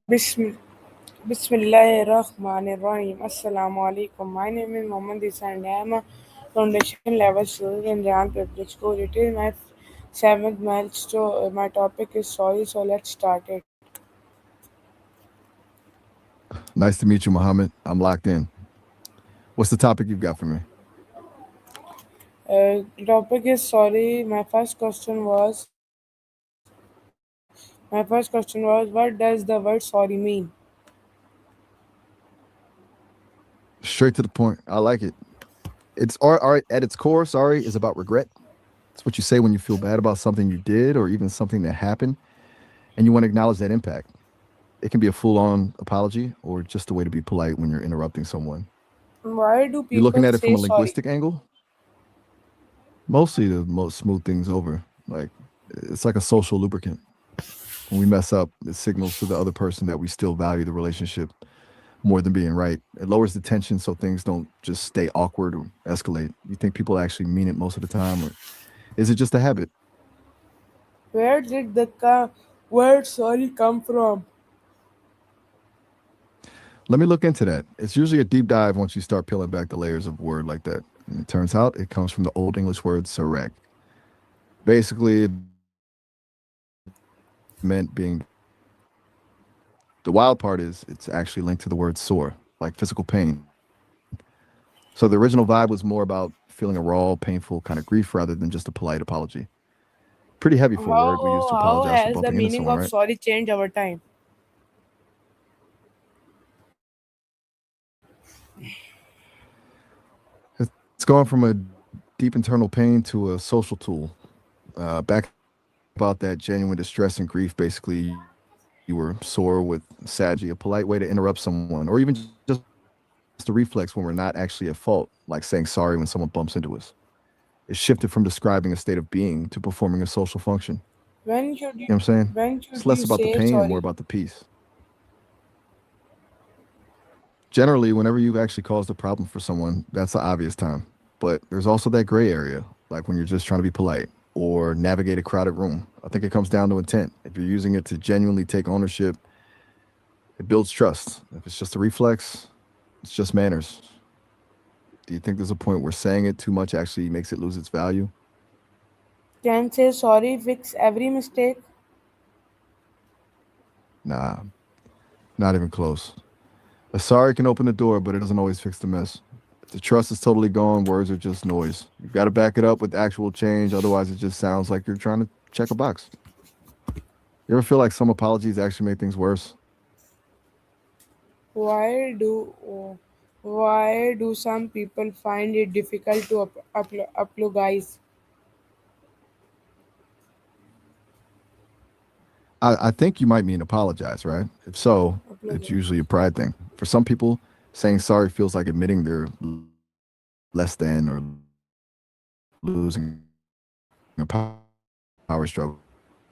Bism- Bismillahirrahmanirrahim. Assalamu alaikum. My name is Mohammad Isa and I am a foundation level student in Ryan Public School. It is my seventh milestone. My topic is sorry, so let's start it. Nice to meet you, Muhammad. I'm locked in. What's the topic you've got for me? The topic is sorry. My first question was, what does the word sorry mean? Straight to the point. I like it. It's at its core. Sorry is about regret. It's what you say when you feel bad about something you did or even something that happened, and you want to acknowledge that impact. It can be a full-on apology or just a way to be polite when you're interrupting someone. Why do You're looking people at it from say a sorry? linguistic angle. Mostly to most smooth things over. Like it's like a social lubricant. When we mess up, it signals to the other person that we still value the relationship more than being right. It lowers the tension so things don't just stay awkward or escalate. You think people actually mean it most of the time, or is it just a habit? Where did the word sorry come from? Let me look into that. It's usually a deep dive once you start peeling back the layers of a word like that. And it turns out it comes from the Old English word sārig. Basically, it meant being. The wild part is it's actually linked to the word sore, like physical pain. So the original vibe was more about feeling a raw, painful kind of grief rather than just a polite apology. Pretty heavy for a word we use to How apologize for has the bumping into meaning someone, of right? sorry changed over time? It's gone from a deep internal pain to a social tool. Back about that genuine distress and grief, basically, you were sore with saggy, a polite way to interrupt someone, or even just a reflex when we're not actually at fault, like saying sorry when someone bumps into us. It shifted from describing a state of being to performing a social function. When You know what should I'm you saying? when It's should less you about the say pain and more sorry? about the peace. Generally, whenever you've actually caused a problem for someone, that's the obvious time. But there's also that gray area, like when you're just trying to be polite or navigate a crowded room. I think it comes down to intent. If you're using it to genuinely take ownership, it builds trust. If it's just a reflex, it's just manners. Do you think there's a point where saying it too much actually makes it lose its value? Can say sorry fix every mistake? Nah, not even close. A sorry can open the door, but it doesn't always fix the mess. If the trust is totally gone, words are just noise. You've got to back it up with actual change, otherwise, it just sounds like you're trying to check a box. You ever feel like some apologies actually make things worse? Why do why do some people find it difficult to apologize? I think you might mean apologize, right? If so, it's Apologize. usually a pride thing. For some people, saying sorry feels like admitting they're less than or losing a power struggle.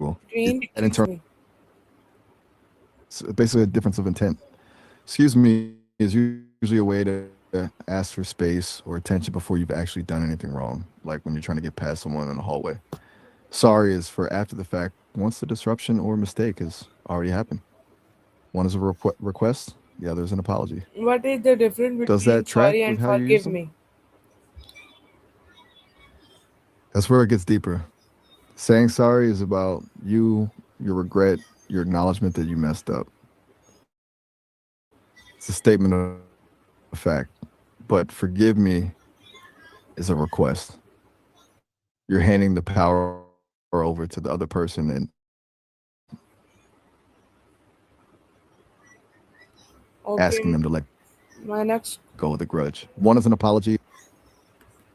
That internal conflict, Excuse me. it's basically a difference of intent. Excuse me is usually a way to ask for space or attention before you've actually done anything wrong, like when you're trying to get past someone in the hallway. Sorry is for after the fact, once the disruption or mistake has already happened. One is a request, the other is an apology. What is the difference Does between that track sorry with and how you use forgive them? me? That's where it gets deeper. Saying sorry is about you, your regret, your acknowledgement that you messed up. It's a statement of fact. But forgive me is a request. You're handing the power over to the other person and asking them to let Okay. go of the grudge. My One is next an apology, the other is a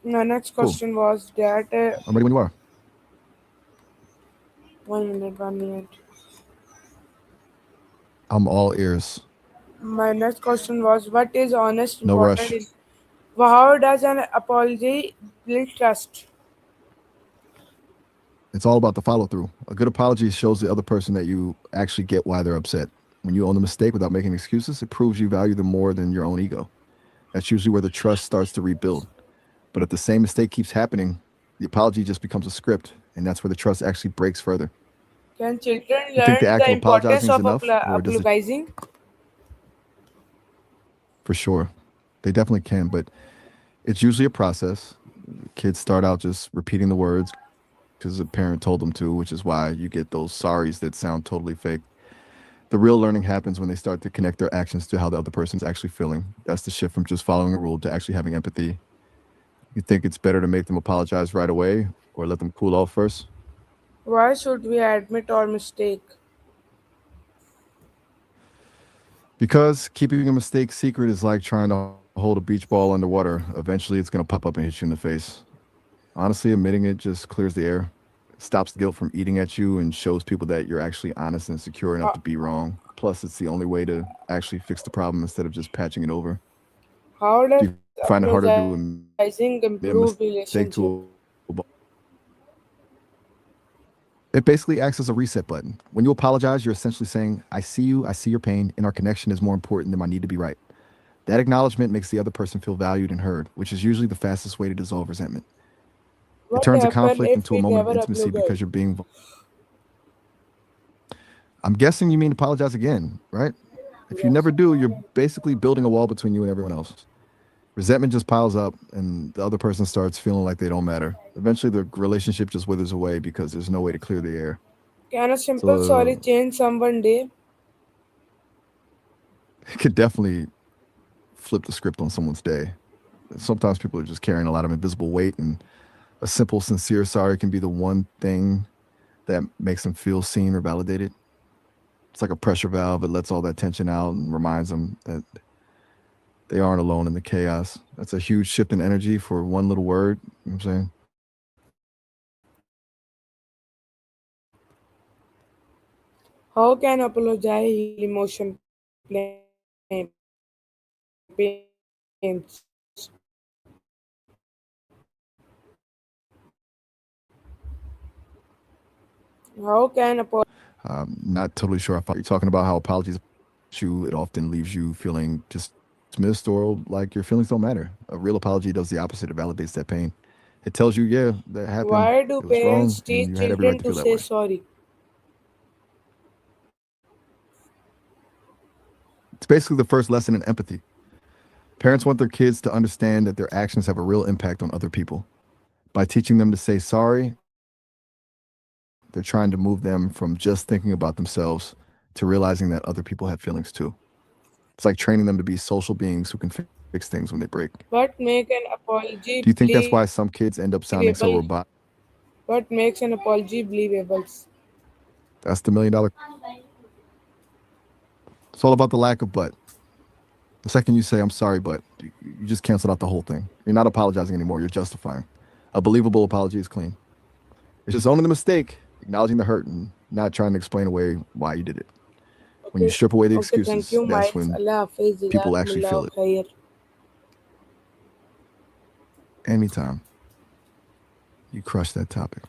forgiveness. my next Cool. question was that I'm ready when you are. 1 minute. I'm all ears. My next question was, what is honest No important rush. in how does an apology build trust? It's all about the follow through. A good apology shows the other person that you actually get why they're upset. When you own the mistake without making excuses, it proves you value them more than your own ego. That's usually where the trust starts to rebuild. But if the same mistake keeps happening, the apology just becomes a script, and that's where the trust actually breaks further. Can children You think the learn act the of importance apologizing is of enough, or does it? apologizing? For sure, they definitely can, but it's usually a process. Kids start out just repeating the words because a parent told them to, which is why you get those sorries that sound totally fake. The real learning happens when they start to connect their actions to how the other person is actually feeling. That's the shift from just following a rule to actually having empathy. You think it's better to make them apologize right away or let them cool off first? Why should we admit our mistake? Because keeping a mistake secret is like trying to hold a beach ball underwater. Eventually, it's going to pop up and hit you in the face. Honestly, admitting it just clears the air. It stops the guilt from eating at you and shows people that you're actually honest and secure enough How, to be wrong. Plus, it's the only way to actually fix the problem instead of just patching it over. how Do does you find it harder to admit a apologizing mistake to improve relationship? it basically acts as a reset button. When you apologize, you're essentially saying, I see you, I see your pain, and our connection is more important than my need to be right. That acknowledgement makes the other person feel valued and heard, which is usually the fastest way to dissolve resentment. It What turns a happen conflict if into a we moment of never intimacy apologize? because you're being. I'm guessing you mean apologize again, right? If you Yes. never do, you're basically building a wall between you and everyone else. Resentment just piles up, and the other person starts feeling like they don't matter. Eventually, the relationship just withers away because there's no way to clear the air. Can a simple sorry So change someone day? it could definitely flip the script on someone's day. Sometimes people are just carrying a lot of invisible weight, and a simple, sincere sorry can be the one thing that makes them feel seen or validated. It's like a pressure valve. It lets all that tension out and reminds them that they aren't alone in the chaos. That's a huge shift in energy for one little word. You know what I'm saying? How can apologize heal emotion pains? How can Not totally sure if you're talking about how apologies you. It often leaves you feeling dismissed or like your feelings don't matter. A real apology does the opposite. It validates that pain. It tells you, yeah, that happened. why do It was parents wrong, and teach you had every right children to to feel that say way. sorry? It's basically the first lesson in empathy. Parents want their kids to understand that their actions have a real impact on other people. By teaching them to say sorry, they're trying to move them from just thinking about themselves to realizing that other people have feelings too. It's like training them to be social beings who can fix things when they break. What make an apology Do you think that's why believable? some kids end up sounding so robotic? What makes an apology believable? That's the $1 million. It's all about the lack of but. The second you say, I'm sorry, but you just canceled out the whole thing. You're not apologizing anymore. You're justifying. A believable apology is clean. It's just owning the mistake, acknowledging the hurt, and not trying to explain away why you did it. When you Okay. strip away the Okay, thank excuses, you, that's Miles. when Allah Hafiz, people actually Jazakumullah feel it. khair. Anytime you crush that topic.